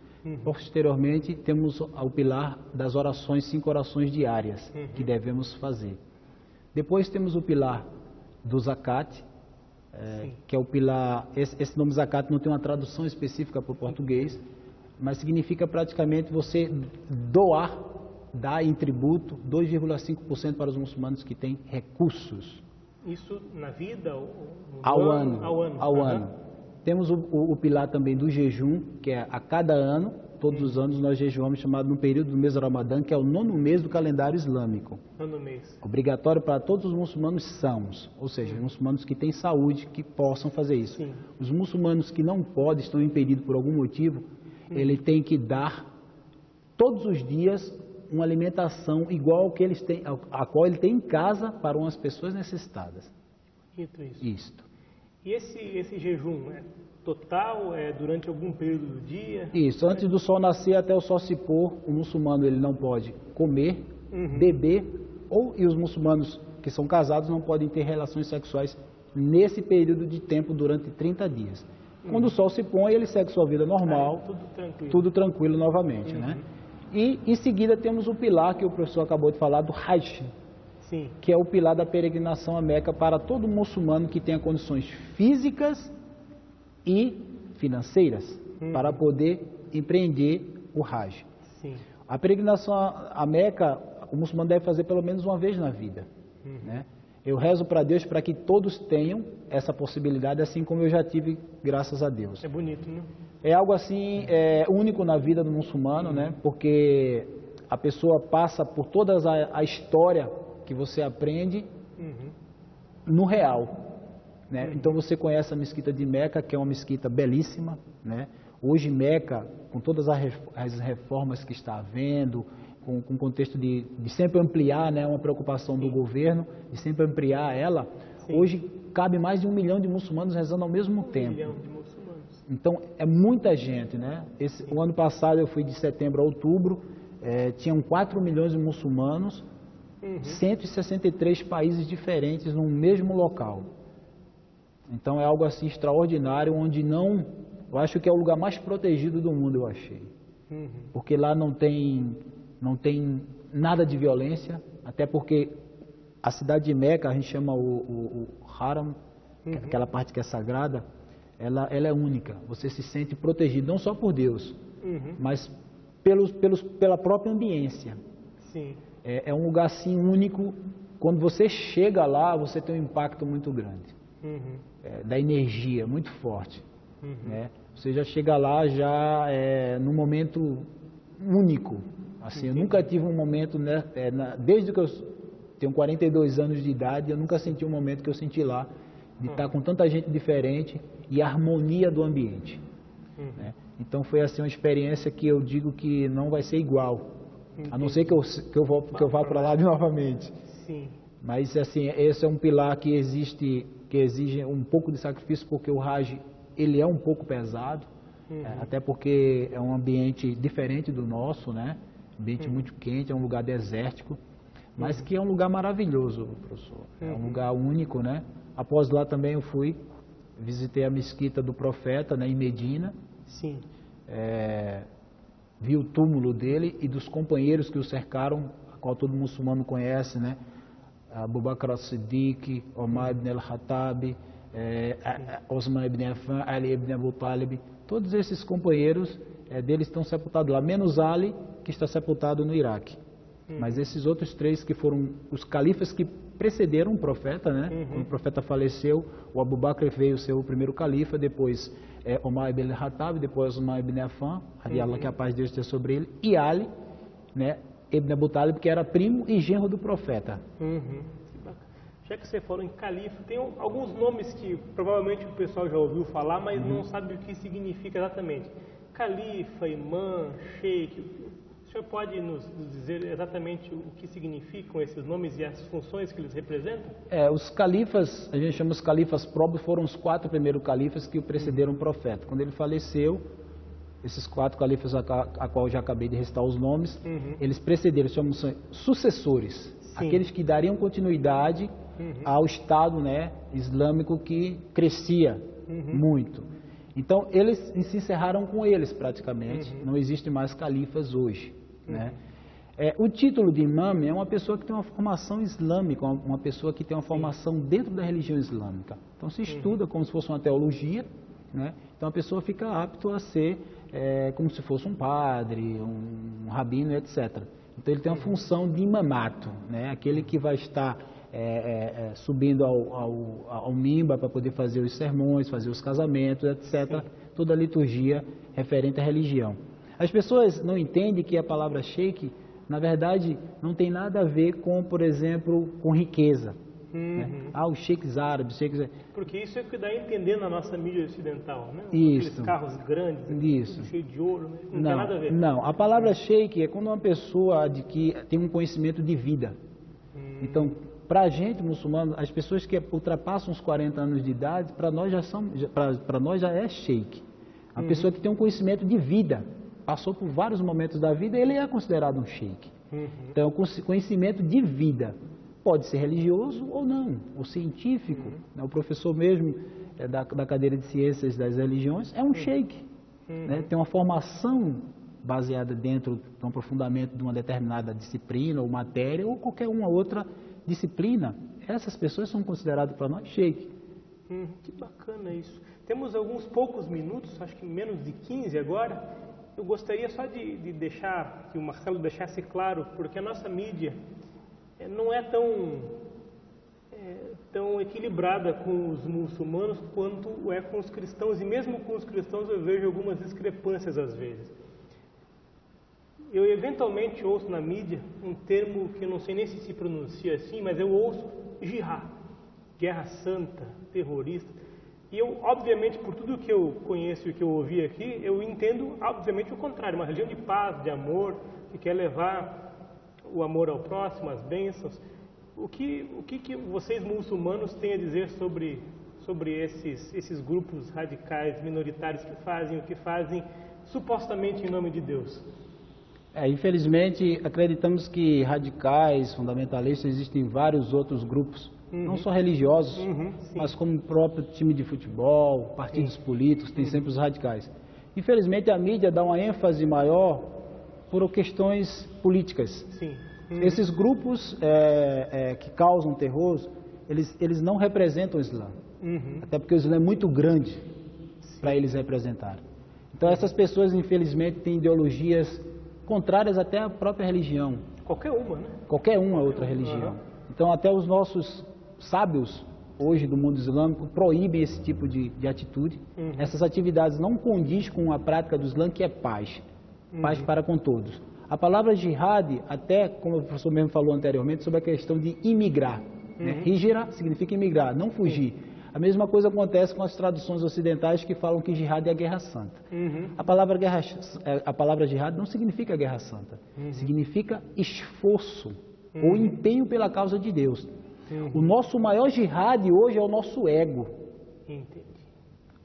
Speaker 2: Posteriormente, temos o pilar das orações, 5 orações diárias que devemos fazer. Depois temos o pilar do zakat, que é o pilar... Esse nome zakat não tem uma tradução específica para o português, mas significa praticamente você dar em tributo 2,5% para os muçulmanos que têm recursos.
Speaker 1: Isso na vida?
Speaker 2: Ao ano. Temos o pilar também do jejum, que é a cada ano, todos os anos nós jejuamos, chamado no período do mês Ramadã, que é o 9º mês do calendário islâmico. 9º mês. Obrigatório para todos os muçulmanos sãos, ou seja, os muçulmanos que têm saúde, que possam fazer isso. Sim. Os muçulmanos que não podem, estão impedidos por algum motivo, ele tem que dar todos os dias uma alimentação igual ao que eles têm, a qual ele tem em casa para umas pessoas necessitadas. Isto.
Speaker 1: E esse jejum é total, é durante algum período do dia?
Speaker 2: Isso, antes do sol nascer até o sol se pôr, o muçulmano ele não pode comer, beber, e os muçulmanos que são casados não podem ter relações sexuais nesse período de tempo durante 30 dias. Quando o sol se põe, ele segue sua vida normal, tudo tranquilo novamente, né? E em seguida temos o pilar que o professor acabou de falar do Hajj, que é o pilar da peregrinação a Meca para todo muçulmano que tenha condições físicas e financeiras para poder empreender o Hajj. A peregrinação a Meca, o muçulmano deve fazer pelo menos uma vez na vida, né? Eu rezo para Deus para que todos tenham essa possibilidade, assim como eu já tive, graças a Deus.
Speaker 1: É bonito, né?
Speaker 2: É algo assim, único na vida do muçulmano, né? Porque a pessoa passa por toda a história que você aprende no real, né? Então você conhece a mesquita de Meca, que é uma mesquita belíssima, né? Hoje Meca, com todas as reformas que está havendo, com o contexto de sempre ampliar, né, uma preocupação do governo, de sempre ampliar ela, hoje cabe mais de 1 milhão de muçulmanos rezando ao mesmo tempo. 1 milhão de muçulmanos. Então é muita gente, né? O ano passado eu fui de setembro a outubro, tinham 4 milhões de muçulmanos, 163 países diferentes no mesmo local. Então é algo assim extraordinário, onde eu acho que é o lugar mais protegido do mundo, eu achei. Porque lá não tem nada de violência, até porque a cidade de Meca, a gente chama o Haram, aquela parte que é sagrada, ela é única. Você se sente protegido, não só por Deus, mas pela própria ambiência. É um lugar assim único. Quando você chega lá, você tem um impacto muito grande, da energia muito forte, né? Você já chega lá num momento único. Assim, eu nunca tive um momento, né, desde que eu tenho 42 anos de idade, eu nunca senti um momento que eu senti lá, de estar com tanta gente diferente e a harmonia do ambiente, né? Então foi assim uma experiência que eu digo que não vai ser igual, a não ser que eu vá para lá novamente. Mas assim, esse é um pilar que exige um pouco de sacrifício, porque o Hajj, ele é um pouco pesado, até porque é um ambiente diferente do nosso, né? Ambiente muito quente, é um lugar desértico, mas que é um lugar maravilhoso, professor. É um lugar único, né? Após lá também eu visitei a mesquita do profeta, né, em Medina. Vi o túmulo dele e dos companheiros que o cercaram, a qual todo muçulmano conhece, né? Abu Bakr as-Siddiq, Omar ibn al-Khattab, Osman ibn Affan, Ali ibn Abu Talib. Todos esses companheiros deles estão sepultados lá, menos Ali, que está sepultado no Iraque. Mas esses outros 3 que foram os califas que precederam o profeta, né? Quando o profeta faleceu, o Abu Bakr veio ser o primeiro califa, depois Omar ibn al-Khattab, depois Osman ibn Affan, Allah, que a paz de Deus esteja sobre ele, e Ali, né, ibn Abu Talib, que era primo e genro do profeta.
Speaker 1: Já que você falou em califa, tem alguns nomes que provavelmente o pessoal já ouviu falar, mas não sabe o que significa exatamente. Califa, imã, sheik. O senhor pode nos dizer exatamente o que significam esses nomes e as funções que eles representam?
Speaker 3: Os califas, a gente chama os califas próprios, foram os 4 primeiros califas que o precederam o profeta. Quando ele faleceu, esses 4 califas a qual eu já acabei de recitar os nomes, eles precederam, chamam sucessores, sim, aqueles que dariam continuidade ao Estado, né, islâmico que crescia muito. Então eles se encerraram com eles praticamente, não existem mais califas hoje. Né? O título de imã é uma pessoa que tem uma formação islâmica, uma pessoa que tem uma formação dentro da religião islâmica. Então se estuda como se fosse uma teologia, né? Então a pessoa fica apto a ser como se fosse um padre, um rabino, etc. Então ele tem uma função de imamato, né? Aquele que vai estar subindo ao mimbar para poder fazer os sermões, fazer os casamentos, etc. Toda a liturgia referente à religião. As pessoas não entendem que a palavra sheik, na verdade, não tem nada a ver com, por exemplo, com riqueza. Né? Os sheiks árabes,
Speaker 1: Porque isso é o que dá a entender na nossa mídia ocidental, né?
Speaker 3: Isso.
Speaker 1: Aqueles carros grandes, tudo cheio de ouro, né? Não tem nada a ver.
Speaker 3: Não, a palavra sheik é quando uma pessoa tem um conhecimento de vida. Então, para a gente, muçulmano, as pessoas que ultrapassam os 40 anos de idade, para nós já é sheik. A pessoa que tem um conhecimento de vida, passou por vários momentos da vida, ele é considerado um sheik. Então, conhecimento de vida. Pode ser religioso ou não, ou científico. O professor mesmo da cadeira de ciências das religiões é um sheik. Né? Tem uma formação baseada dentro de um aprofundamento de uma determinada disciplina ou matéria ou qualquer uma outra disciplina. Essas pessoas são consideradas para nós sheik.
Speaker 1: Que bacana isso. Temos alguns poucos minutos, acho que menos de 15 agora. Eu gostaria só de deixar, que o Marcelo deixasse claro, porque a nossa mídia não é tão equilibrada com os muçulmanos quanto é com os cristãos, e mesmo com os cristãos eu vejo algumas discrepâncias às vezes. Eu eventualmente ouço na mídia um termo que eu não sei nem se pronuncia assim, mas eu ouço jihad, guerra santa, terrorista. E eu, obviamente, por tudo que eu conheço e que eu ouvi aqui, eu entendo, obviamente, o contrário. Uma religião de paz, de amor, que quer levar o amor ao próximo, as bênçãos. O que vocês muçulmanos têm a dizer sobre esses grupos radicais, minoritários, que fazem o que fazem supostamente em nome de Deus?
Speaker 3: Infelizmente, acreditamos que radicais, fundamentalistas, existem vários outros grupos, não só religiosos, mas como o próprio time de futebol, partidos políticos, tem sempre os radicais. Infelizmente, a mídia dá uma ênfase maior por questões políticas. Esses grupos que causam terror, eles não representam o Islã, até porque o Islã é muito grande para eles representarem. Então, essas pessoas, infelizmente, têm ideologias contrárias até à própria religião.
Speaker 1: Qualquer uma, né?
Speaker 3: Qualquer uma outra religião. Então, até os nossos sábios, hoje, do mundo islâmico, proíbem esse tipo de atitude. Essas atividades não condizem com a prática do Islã, que é paz. Paz para com todos. A palavra jihad, até como o professor mesmo falou anteriormente, sobre a questão de imigrar. Hijra significa imigrar, não fugir. A mesma coisa acontece com as traduções ocidentais que falam que jihad é a guerra santa. A palavra jihad não significa guerra santa, significa esforço ou empenho pela causa de Deus. O nosso maior jihad hoje é o nosso ego.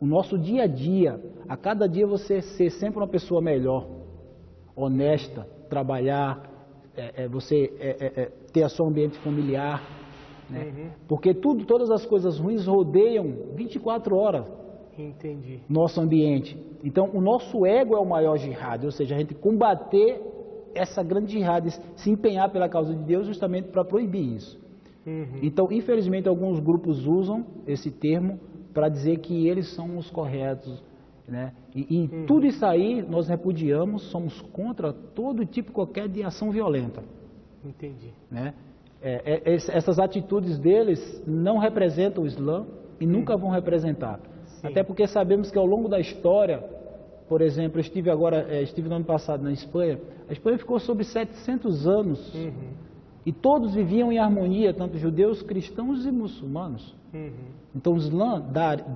Speaker 3: O nosso dia a dia, a cada dia você ser sempre uma pessoa melhor, honesta, trabalhar, ter a seu ambiente familiar, né? Porque todas as coisas ruins rodeiam 24 horas nosso ambiente. Então o nosso ego é o maior jihad, ou seja, a gente combater essa grande jihad, se empenhar pela causa de Deus justamente para proibir isso. Então, infelizmente, alguns grupos usam esse termo para dizer que eles são os corretos, né? E tudo isso aí nós repudiamos, somos contra todo tipo, qualquer de ação violenta. Né? Essas atitudes deles não representam o Islã e nunca vão representar. Até porque sabemos que ao longo da história, por exemplo, eu estive no ano passado na Espanha, a Espanha ficou sobre 700 anos e todos viviam em harmonia, tanto judeus, cristãos e muçulmanos. Então o Islã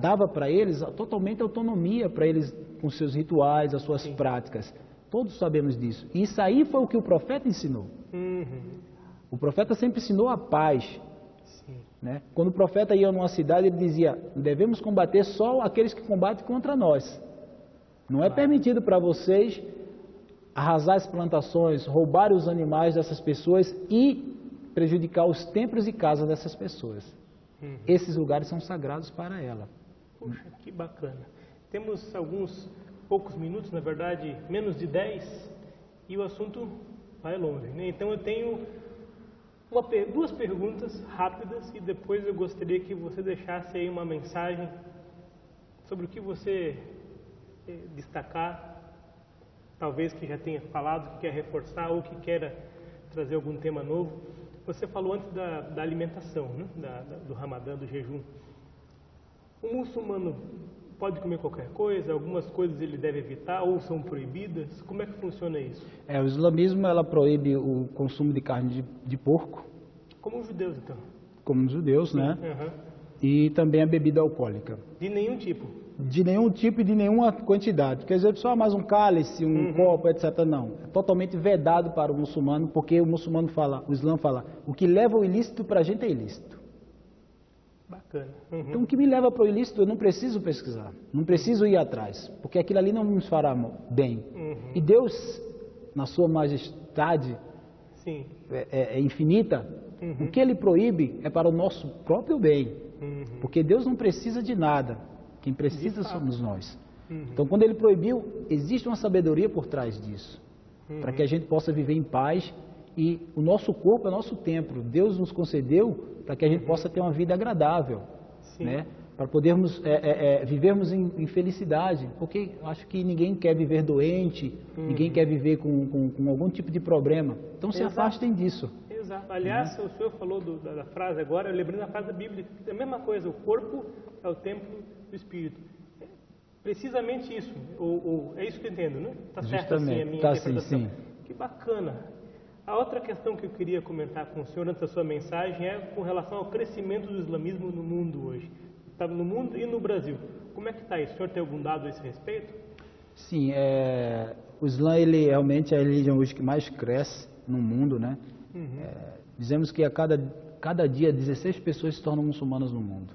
Speaker 3: dava para eles totalmente autonomia para eles com seus rituais, as suas práticas. Todos sabemos disso. E isso aí foi o que o profeta ensinou. O profeta sempre ensinou a paz. Né? Quando o profeta ia numa cidade, ele dizia: devemos combater só aqueles que combatem contra nós. Não é permitido para vocês arrasar as plantações, roubar os animais dessas pessoas e prejudicar os templos e casas dessas pessoas. Esses lugares são sagrados para ela.
Speaker 1: Puxa, que bacana. Temos alguns poucos minutos, na verdade, menos de 10, e o assunto vai longe, né? Então eu tenho duas perguntas rápidas e depois eu gostaria que você deixasse aí uma mensagem sobre o que você destacar, talvez que já tenha falado, que quer reforçar ou que queira trazer algum tema novo. Você falou antes da alimentação, né? Do Ramadã, do jejum. O muçulmano pode comer qualquer coisa? Algumas coisas ele deve evitar ou são proibidas? Como é que funciona isso?
Speaker 3: O islamismo ela proíbe o consumo de carne de porco.
Speaker 1: Como os judeus, então?
Speaker 3: Como os judeus, né? E também a bebida alcoólica.
Speaker 1: De nenhum tipo?
Speaker 3: De nenhum tipo e de nenhuma quantidade. Quer dizer, só mais um cálice, um copo, etc. Não. É totalmente vedado para o muçulmano, porque o muçulmano fala, o Islã fala, o que leva o ilícito para a gente é ilícito.
Speaker 1: Bacana.
Speaker 3: Então, o que me leva para o ilícito, eu não preciso pesquisar, não preciso ir atrás, porque aquilo ali não nos fará bem. E Deus, na sua majestade infinita, o que Ele proíbe é para o nosso próprio bem, porque Deus não precisa de nada, quem precisa somos nós. Então, quando Ele proibiu, existe uma sabedoria por trás disso, para que a gente possa viver em paz. E o nosso corpo é nosso templo. Deus nos concedeu para que a gente possa ter uma vida agradável, né? Para podermos vivermos em felicidade, porque eu acho que ninguém quer viver doente, ninguém quer viver com algum tipo de problema. Então se afastem disso.
Speaker 1: Exato. Aliás, o senhor falou da frase agora, eu lembrei da frase da Bíblia, é a mesma coisa, o corpo é o templo do Espírito. Precisamente isso, ou é isso que eu entendo, né? Está certo assim a minha interpretação.
Speaker 3: Sim.
Speaker 1: Que bacana. A outra questão que eu queria comentar com o senhor antes da sua mensagem é com relação ao crescimento do islamismo no mundo hoje. Está no mundo e no Brasil. Como é que está isso? O senhor tem algum dado a esse respeito?
Speaker 3: Sim, o Islã ele realmente é a religião hoje que mais cresce no mundo, né? Dizemos que a cada dia 16 pessoas se tornam muçulmanas no mundo.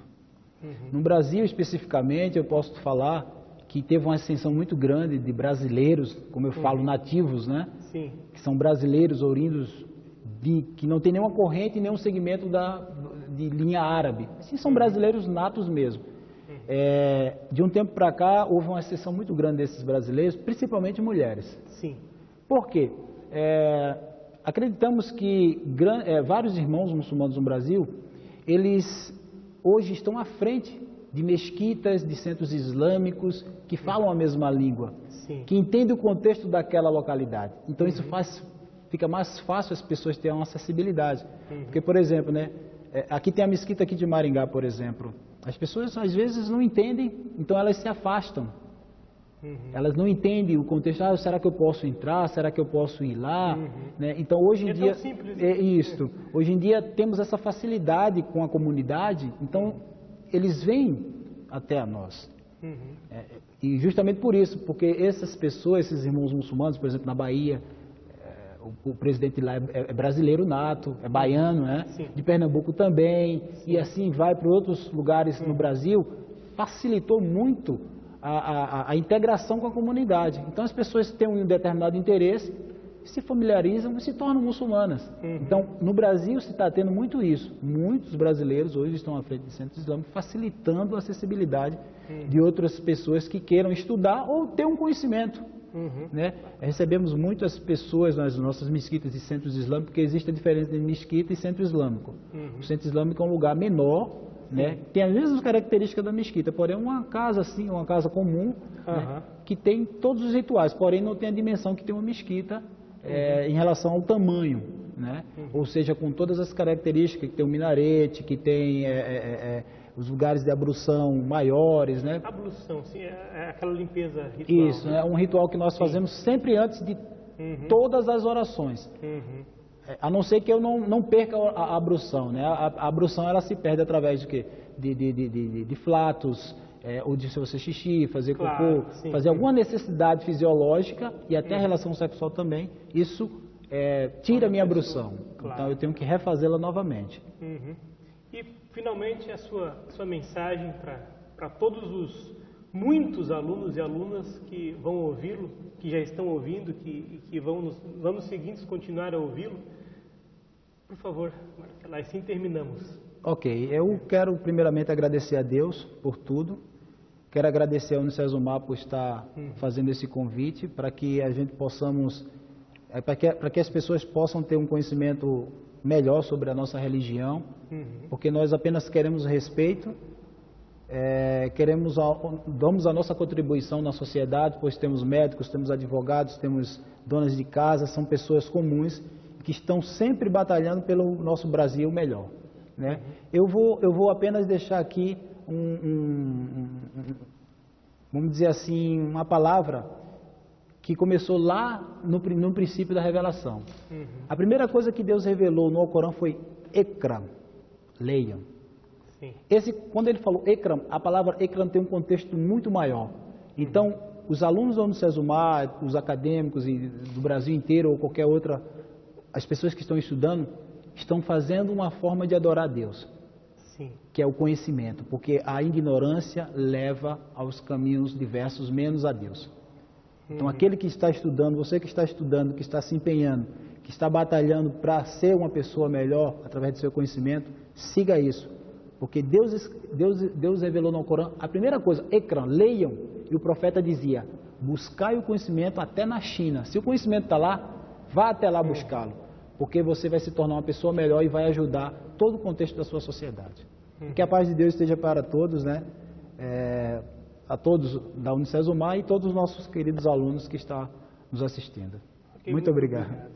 Speaker 3: No Brasil especificamente eu posso falar que teve uma ascensão muito grande de brasileiros, como eu falo, nativos, né?
Speaker 1: Sim.
Speaker 3: Que são brasileiros oriundos que não tem nenhuma corrente e nenhum segmento de linha árabe. Sim, são brasileiros natos mesmo. De um tempo para cá houve uma ascensão muito grande desses brasileiros, principalmente mulheres.
Speaker 1: Sim.
Speaker 3: Por quê? Acreditamos que vários irmãos muçulmanos no Brasil, eles hoje estão à frente de mesquitas, de centros islâmicos que falam a mesma língua, que entendem o contexto daquela localidade. Então isso fica mais fácil as pessoas terem uma acessibilidade. Porque, por exemplo, né, aqui tem a mesquita aqui de Maringá, por exemplo. As pessoas às vezes não entendem, então elas se afastam. Elas não entendem o contexto. Será que eu posso entrar? Será que eu posso ir lá? Né? Então hoje em dia
Speaker 1: tão simples,
Speaker 3: hoje em dia temos essa facilidade com a comunidade. Então eles vêm até a nós. E justamente por isso, porque essas pessoas, esses irmãos muçulmanos, por exemplo, na Bahia, o presidente lá é brasileiro nato, é baiano, né? De Pernambuco também, e assim vai para outros lugares no Brasil, facilitou muito a integração com a comunidade. Então as pessoas têm um determinado interesse, se familiarizam e se tornam muçulmanas. Então, no Brasil se está tendo muito isso. Muitos brasileiros hoje estão à frente de centros islâmicos, facilitando a acessibilidade de outras pessoas que queiram estudar ou ter um conhecimento. Né? Recebemos muitas pessoas nas nossas mesquitas e centros islâmicos, porque existe a diferença entre mesquita e centro islâmico. O centro islâmico é um lugar menor, né? Tem as mesmas características da mesquita, porém uma casa assim, uma casa comum, né? Que tem todos os rituais, porém não tem a dimensão que tem uma mesquita em relação ao tamanho, né? Ou seja, com todas as características, que tem um minarete, que tem os lugares de ablução maiores, né?
Speaker 1: Ablução, sim, é aquela limpeza ritual.
Speaker 3: Isso, é um ritual que nós fazemos sempre antes de todas as orações. A não ser que eu não perca a ablução, né? A ablução ela se perde através de quê? De flatos, ou de você xixi, fazer
Speaker 1: Claro,
Speaker 3: cocô,
Speaker 1: sim,
Speaker 3: fazer
Speaker 1: sim.
Speaker 3: alguma necessidade fisiológica e até a relação sexual também, isso tira a minha brução.
Speaker 1: Claro.
Speaker 3: Então eu tenho que refazê-la novamente.
Speaker 1: Uhum. E, finalmente, a sua mensagem para todos os muitos alunos e alunas que vão ouvi-lo, que já estão ouvindo, que vamos seguintes continuar a ouvi-lo. Por favor, Marcelo, assim terminamos.
Speaker 3: Ok, eu quero primeiramente agradecer a Deus por tudo. Quero agradecer ao Unicesumar por estar fazendo esse convite para que a gente possamos, para que as pessoas possam ter um conhecimento melhor sobre a nossa religião, porque nós apenas queremos respeito, damos a nossa contribuição na sociedade, pois temos médicos, temos advogados, temos donas de casa, são pessoas comuns que estão sempre batalhando pelo nosso Brasil melhor, né? Eu vou apenas deixar aqui vamos dizer assim, uma palavra que começou lá no princípio da revelação. A primeira coisa que Deus revelou no Alcorão foi Iqra, leiam.
Speaker 1: Sim.
Speaker 3: Quando ele falou Iqra, a palavra Iqra tem um contexto muito maior. Então, os alunos da Unicesumar, os acadêmicos do Brasil inteiro ou qualquer outra, as pessoas que estão estudando, estão fazendo uma forma de adorar a Deus.
Speaker 1: Sim.
Speaker 3: Que é o conhecimento, porque a ignorância leva aos caminhos diversos, menos a Deus. Então, aquele que está estudando, você que está estudando, que está se empenhando, que está batalhando para ser uma pessoa melhor através do seu conhecimento, siga isso. Porque Deus revelou no Corão, a primeira coisa, Iqra, leiam, e o profeta dizia, buscai o conhecimento até na China. Se o conhecimento está lá, vá até lá buscá-lo, porque você vai se tornar uma pessoa melhor e vai ajudar todo o contexto da sua sociedade. Que a paz de Deus esteja para todos, né? A todos da Unicesumar e todos os nossos queridos alunos que estão nos assistindo.
Speaker 1: Ok,
Speaker 3: muito obrigado.
Speaker 1: Obrigado.